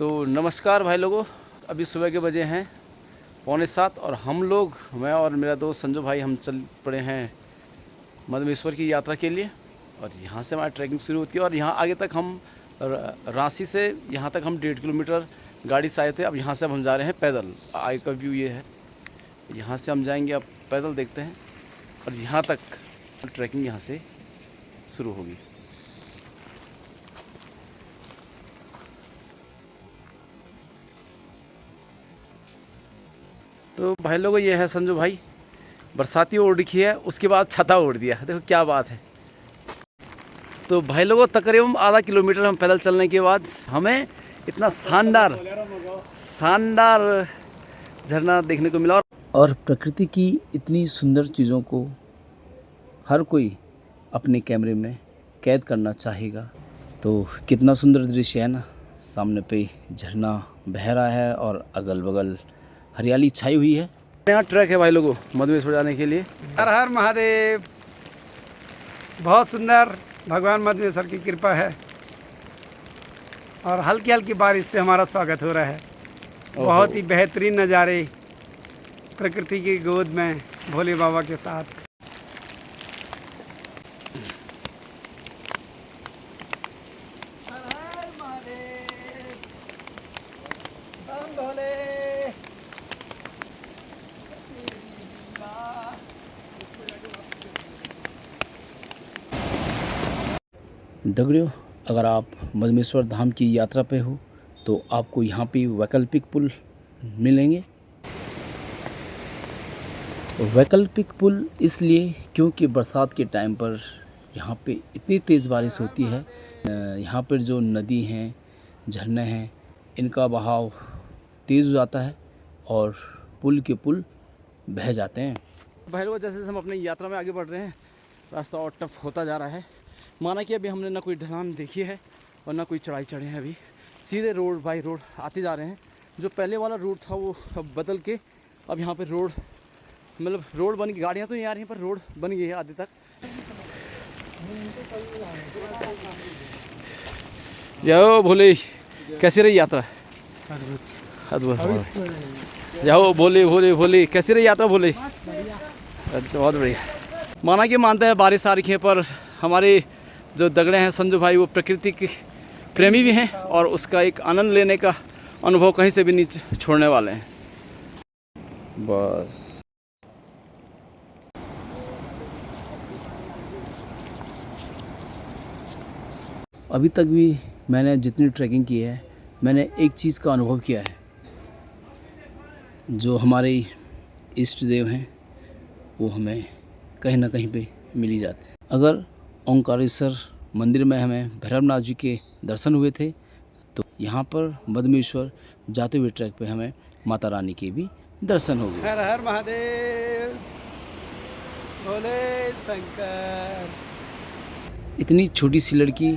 तो नमस्कार भाई लोगों, अभी सुबह के बजे हैं 6:45 और हम लोग, मैं और मेरा दोस्त संजू भाई, हम चल पड़े हैं मधमेश्वर की यात्रा के लिए। और यहाँ से हमारी ट्रैकिंग शुरू होती है और यहाँ आगे तक हम रांची से यहाँ तक हम 1.5 किलोमीटर गाड़ी से आए थे। अब यहाँ से अब हम जा रहे हैं पैदल। आगे का व्यू ये है, यहाँ से हम जाएंगे, अब पैदल देखते हैं और यहाँ तक ट्रैकिंग यहाँ से शुरू होगी। तो भाई लोगों, ये है संजू भाई, बरसाती ओढ़ रखी है, उसके बाद छता ओढ़ दिया। देखो क्या बात है। तो भाई लोगों, तकरीबन आधा किलोमीटर हम पैदल चलने के बाद हमें इतना शानदार झरना देखने को मिला। और प्रकृति की इतनी सुंदर चीज़ों को हर कोई अपने कैमरे में कैद करना चाहेगा। तो कितना सुंदर दृश्य है ना, सामने पे झरना बह रहा है और अगल बगल हरियाली छाई हुई है। यहाँ ट्रैक है भाई लोगों मधमेश्वर जाने के लिए। हर हर महादेव। बहुत सुंदर, भगवान मधमेश्वर की कृपा है और हल्की हल्की बारिश से हमारा स्वागत हो रहा है। बहुत ही बेहतरीन नज़ारे प्रकृति की गोद में भोले बाबा के साथ। हर हर महादेव, बम भोले। दगड़ियों, अगर आप मधमेश्वर धाम की यात्रा पे हो तो आपको यहाँ पे वैकल्पिक पुल मिलेंगे। वैकल्पिक पुल इसलिए क्योंकि बरसात के टाइम पर यहाँ पे इतनी तेज़ बारिश होती है, यहाँ पर जो नदी हैं, झरने हैं, इनका बहाव तेज़ हो जाता है और पुल के पुल बह जाते हैं। भाई लोग, जैसे हम अपनी यात्रा में आगे बढ़ रहे हैं, रास्ता और टफ होता जा रहा है। माना कि अभी हमने ना कोई ढलान देखी है और ना कोई चढ़ाई चढ़े हैं। अभी सीधे रोड बाई रोड आते जा रहे हैं। जो पहले वाला रूट था वो अब बदल के अब यहाँ पे रोड, मतलब रोड बन गई। गाड़ियाँ तो नहीं आ रही हैं पर रोड बन गई है आधे तक। जाओ भोले, कैसी रही यात्रा? अद्भुत। जाओ भोले भोले भोले, कैसी रही यात्रा भोले? अच्छा, बहुत बढ़िया। माना कि मानते हैं बारिश आ रही है, पर हमारे जो दगड़े हैं संजू भाई, वो प्रकृति के प्रेमी भी हैं और उसका एक आनंद लेने का अनुभव कहीं से भी नहीं छोड़ने वाले हैं। बस अभी तक भी मैंने जितनी ट्रैकिंग की है, मैंने एक चीज़ का अनुभव किया है। जो हमारे इष्ट देव हैं वो हमें कहीं ना कहीं पे मिल ही जाते हैं। अगर ओंकारेश्वर मंदिर में हमें भैरवनाथ जी के दर्शन हुए थे, तो यहाँ पर मधमेश्वर जाते हुए ट्रैक पे हमें माता रानी के भी दर्शन हो गए। हर हर महादेव, भोले शंकर। इतनी छोटी सी लड़की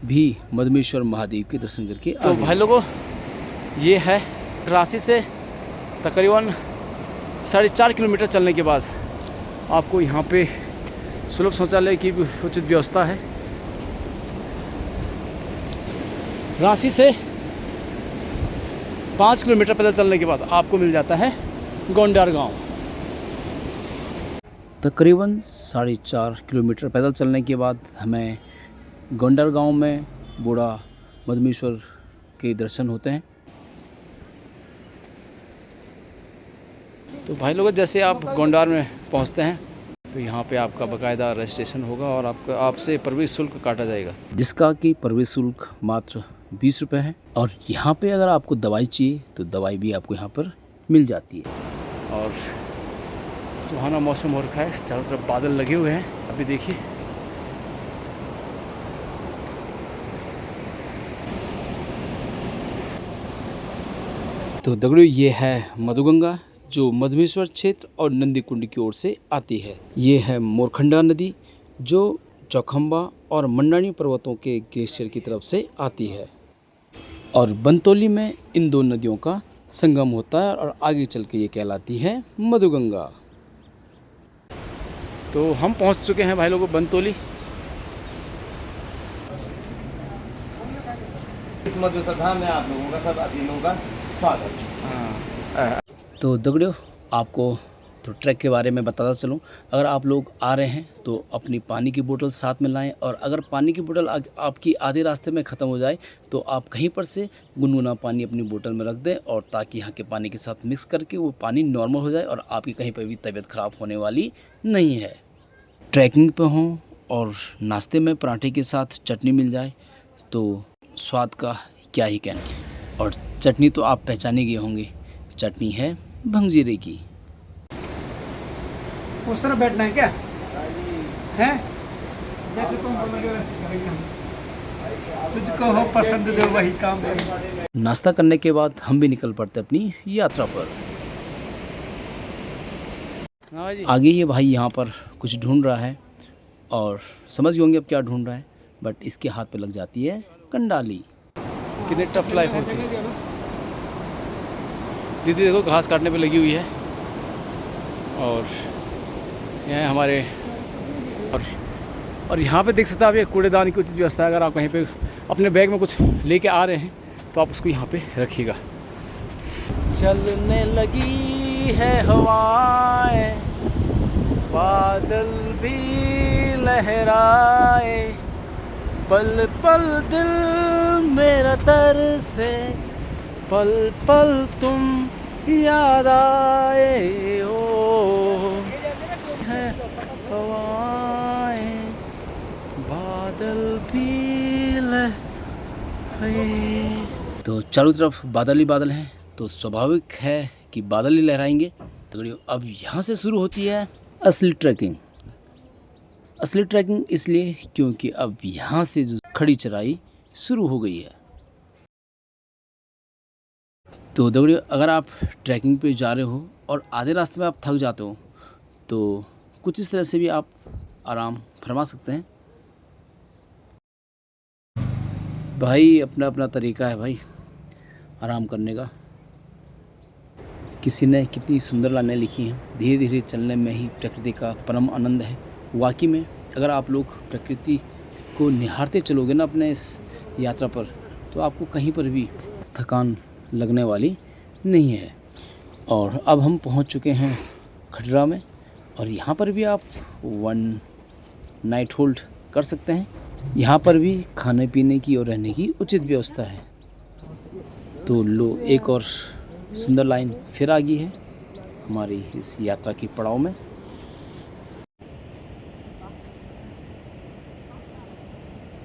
भी मधमेश्वर महादेव के दर्शन करके तो भाई लोगों, ये है रांची से तकरीबन 4.5 किलोमीटर चलने के बाद आपको यहाँ पे सुलभ शौचालय की भी उचित व्यवस्था है। रांची से 5 किलोमीटर पैदल चलने के बाद आपको मिल जाता है गोंडार गांव। तकरीबन 4.5 किलोमीटर पैदल चलने के बाद हमें गोंडार गांव में बूढ़ा मधमेश्वर के दर्शन होते हैं। तो भाई लोग, जैसे आप गोंडार में पहुंचते हैं तो यहाँ पे आपका बाकायदा रजिस्ट्रेशन होगा और आपसे प्रवेश शुल्क काटा जाएगा, जिसका कि प्रवेश शुल्क मात्र 20 रुपये है। और यहाँ पे अगर आपको दवाई चाहिए तो दवाई भी आपको यहाँ पर मिल जाती है। और सुहाना मौसम हो रखा है, चारों तरफ बादल लगे हुए हैं। अभी देखिए, तो दगड़ियों, ये है मधुगंगा जो मधमेश्वर क्षेत्र और नंदीकुंड की ओर से आती है। ये है मोरखंडा नदी जो चौखंबा और मंडानी पर्वतों के ग्लेशियर की तरफ से आती है। और बनतौली में इन दो नदियों का संगम होता है और आगे चल के ये कहलाती है मधुगंगा। तो हम पहुंच चुके हैं भाई लोगों बनतौली। मधुमेश्वर धाम में आप लोगों का सब अतिथियों का स्वागत। तो दगड़ियों, आपको तो ट्रैक के बारे में बताता चलूँ। अगर आप लोग आ रहे हैं तो अपनी पानी की बोतल साथ में लाएं, और अगर पानी की बोतल आपकी आधे रास्ते में ख़त्म हो जाए तो आप कहीं पर से गुनगुना पानी अपनी बोतल में रख दें, और ताकि यहाँ के पानी के साथ मिक्स करके वो पानी नॉर्मल हो जाए और आपकी कहीं पर भी तबीयत ख़राब होने वाली नहीं है। ट्रैकिंग पे हों और नाश्ते में पराठे के साथ चटनी मिल जाए तो स्वाद का क्या ही कहना। और चटनी तो आप पहचाने गए होंगे, चटनी है भंगजीरे की। उस तरह बैठना है क्या है? जैसे तुम बोलोगे वैसे करेंगे हम। तुझको हो पसंद जो वही काम करें। नाश्ता करने के बाद हम भी निकल पड़ते अपनी यात्रा पर। आगे ये भाई यहाँ पर कुछ ढूंढ रहा है, और समझ गए होंगे अब क्या ढूंढ रहा है, बट इसके हाथ पे लग जाती है कंडाली। कितनी टफ लाइफ होती है। दीदी देखो घास काटने पे लगी हुई है, और यहाँ हमारे और यहाँ पे देख सकते हैं आप, ये कूड़ेदान की उचित व्यवस्था है। अगर आप कहीं पे अपने बैग में कुछ लेके आ रहे हैं तो आप उसको यहाँ पे रखिएगा। चलने लगी है हवाएं, बादल भी लहराए, पल पल दिल मेरा तरसे, पल पल तुम याद आए। ओ है हवाएं, बादल भी लहराए। तो चारों तरफ बादल ही बादल हैं, तो स्वाभाविक है कि बादल ही लहराएंगे। तो अब यहाँ से शुरू होती है असली ट्रैकिंग। असली ट्रैकिंग इसलिए क्योंकि अब यहाँ से जो खड़ी चढ़ाई शुरू हो गई है। तो दगड़ियों, अगर आप ट्रैकिंग पे जा रहे हो और आधे रास्ते में आप थक जाते हो तो कुछ इस तरह से भी आप आराम फरमा सकते हैं। भाई अपना अपना तरीका है भाई आराम करने का। किसी ने कितनी सुंदर लाइनें लिखी हैं, धीरे धीरे चलने में ही प्रकृति का परम आनंद है। वाकई में अगर आप लोग प्रकृति को निहारते चलोगे ना अपने इस यात्रा पर, तो आपको कहीं पर भी थकान लगने वाली नहीं है। और अब हम पहुंच चुके हैं खटरा में, और यहाँ पर भी आप 1 नाइट होल्ड कर सकते हैं। यहाँ पर भी खाने पीने की और रहने की उचित व्यवस्था है। तो लो, एक और सुंदर लाइन फिर आ गई है हमारी इस यात्रा की पड़ाव में।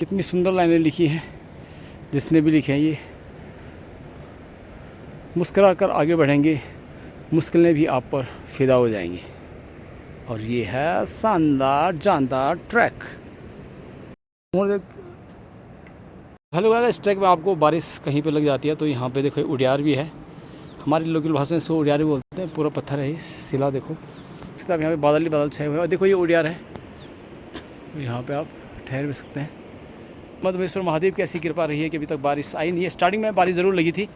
कितनी सुंदर लाइनें लिखी हैं, जिसने भी लिखे हैं ये, मुस्कुरा कर आगे बढ़ेंगे, मुश्किलें भी आप पर फिदा हो जाएंगी। और ये है शानदार जानदार ट्रैक। हेलो गाइस, इस ट्रैक में आपको बारिश कहीं पे लग जाती है तो यहाँ पे देखो उड़ियार भी है। हमारी लोकल भाषा में इसको उड़ियार भी बोलते हैं। पूरा पत्थर है, सिला देखो। इस तरह यहाँ पे बादल ही बादल छाए हुए हैं, और देखो ये उड़ियार है। यहाँ पे आप ठहर भी सकते हैं। मधुमेश्वर महादेव की ऐसी कृपा रही है कि अभी तक बारिश आई नहीं है। स्टार्टिंग में बारिश ज़रूर लगी थी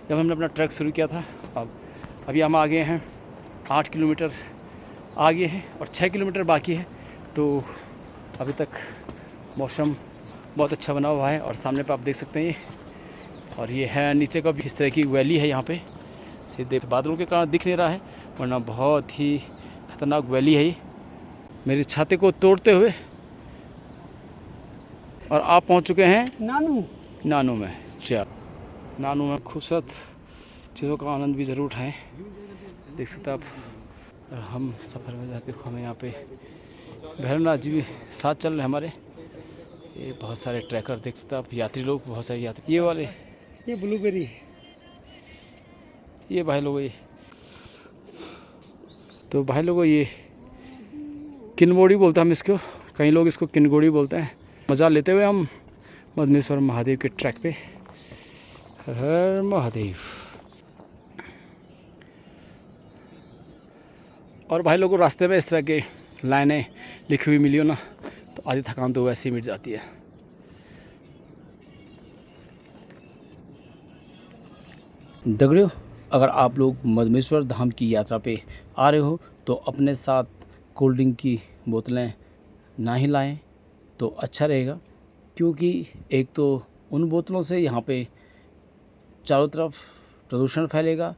जब हमने अपना ट्रैक शुरू किया था। अभी हम आगे हैं 8 किलोमीटर आगे हैं और 6 किलोमीटर बाकी है। तो अभी तक मौसम बहुत अच्छा बना हुआ है, और सामने पे आप देख सकते हैं ये, और ये है नीचे का भी इस तरह की वैली है। यहाँ पे सीधे बादलों के कारण दिख नहीं रहा है, वरना बहुत ही खतरनाक वैली है ये, मेरी छाती को तोड़ते हुए। और आप पहुँच चुके हैं नानू में। नानू में खूबसूरत चीज़ों का आनंद भी ज़रूर उठाएं। देख सकते हैं आप। हम सफ़र में जाते हुए हमें यहाँ पे भैरवनाथ जी भी साथ चल रहे हैं हमारे। ये बहुत सारे ट्रैकर देख सकते हैं आप, यात्री लोग, बहुत सारे यात्री। ये वाले ये ब्लूबेरी, ये भाई लोगों, ये तो भाई लोगों ये किनगोड़ी बोलते हैं हम इसको, कई लोग इसको किनगोड़ी बोलते हैं। मज़ा लेते हुए हम मधुमेश्वर महादेव के ट्रैक पे। हर महादेव। और भाई लोगों, रास्ते में इस तरह के लाइनें लिखी हुई मिली हो ना, तो आधी थकान तो वैसे ही मिट जाती है। दगड़ियों, अगर आप लोग मधुमेश्वर धाम की यात्रा पे आ रहे हो तो अपने साथ कोल्ड ड्रिंक की बोतलें ना ही लाएं तो अच्छा रहेगा, क्योंकि एक तो उन बोतलों से यहाँ पे चारों तरफ प्रदूषण फैलेगा।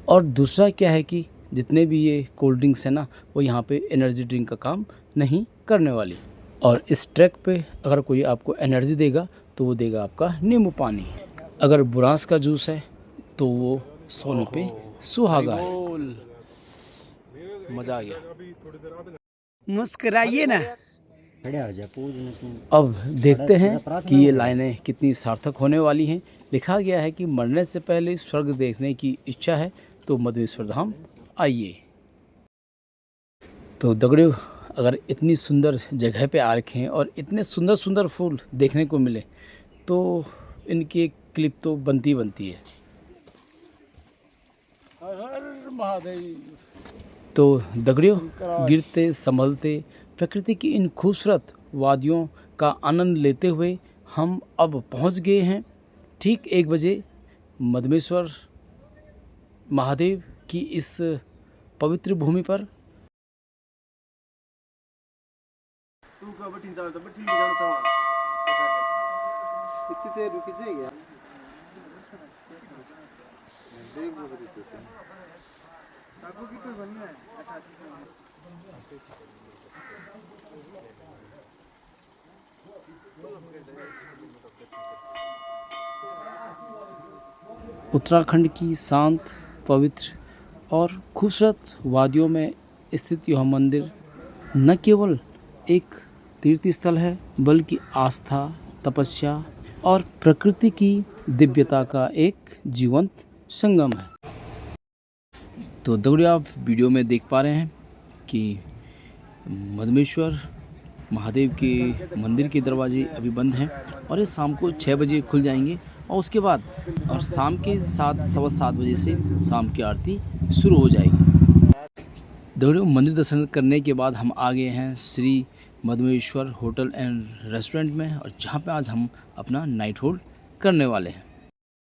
और दूसरा क्या है कि जितने भी ये कोल्ड ड्रिंक्स हैं ना, वो यहाँ पे एनर्जी ड्रिंक का काम नहीं करने वाली। और इस ट्रैक पे अगर कोई आपको एनर्जी देगा तो वो देगा आपका नींबू पानी। अगर बुरांस का जूस है तो वो सोने पे सुहागा है। मज़ा आ गया। मुस्कुराइए ना। अब देखते हैं कि ये लाइनें कितनी सार्थक होने वाली हैं। लिखा गया है कि मरने से पहले स्वर्ग देखने की इच्छा है तो मधुमेश्वर धाम आइए। तो दगड़ियों, अगर इतनी सुंदर जगह पे आ रखे हैं और इतने सुंदर सुंदर फूल देखने को मिले तो इनकी एक क्लिप तो बनती है। हर हर महादेव। तो दगड़ियों, गिरते संभलते प्रकृति की इन खूबसूरत वादियों का आनंद लेते हुए हम अब पहुंच गए हैं ठीक 1 बजे मधुमेश्वर महादेव की इस पवित्र भूमि पर। उत्तराखंड की शांत, पवित्र और खूबसूरत वादियों में स्थित यह मंदिर न केवल एक तीर्थ स्थल है बल्कि आस्था, तपस्या और प्रकृति की दिव्यता का एक जीवंत संगम है। तो दगड़ियों, आप वीडियो में देख पा रहे हैं कि मधुमेश्वर महादेव के मंदिर के दरवाजे अभी बंद हैं और ये शाम को 6 बजे खुल जाएंगे और उसके बाद और शाम के 7-7:15 बजे से शाम की आरती शुरू हो जाएगी। दगड़ियों, मंदिर दर्शन करने के बाद हम आ गए हैं श्री मधुमेश्वर होटल एंड रेस्टोरेंट में, और जहाँ पे आज हम अपना नाइट होल्ड करने वाले हैं।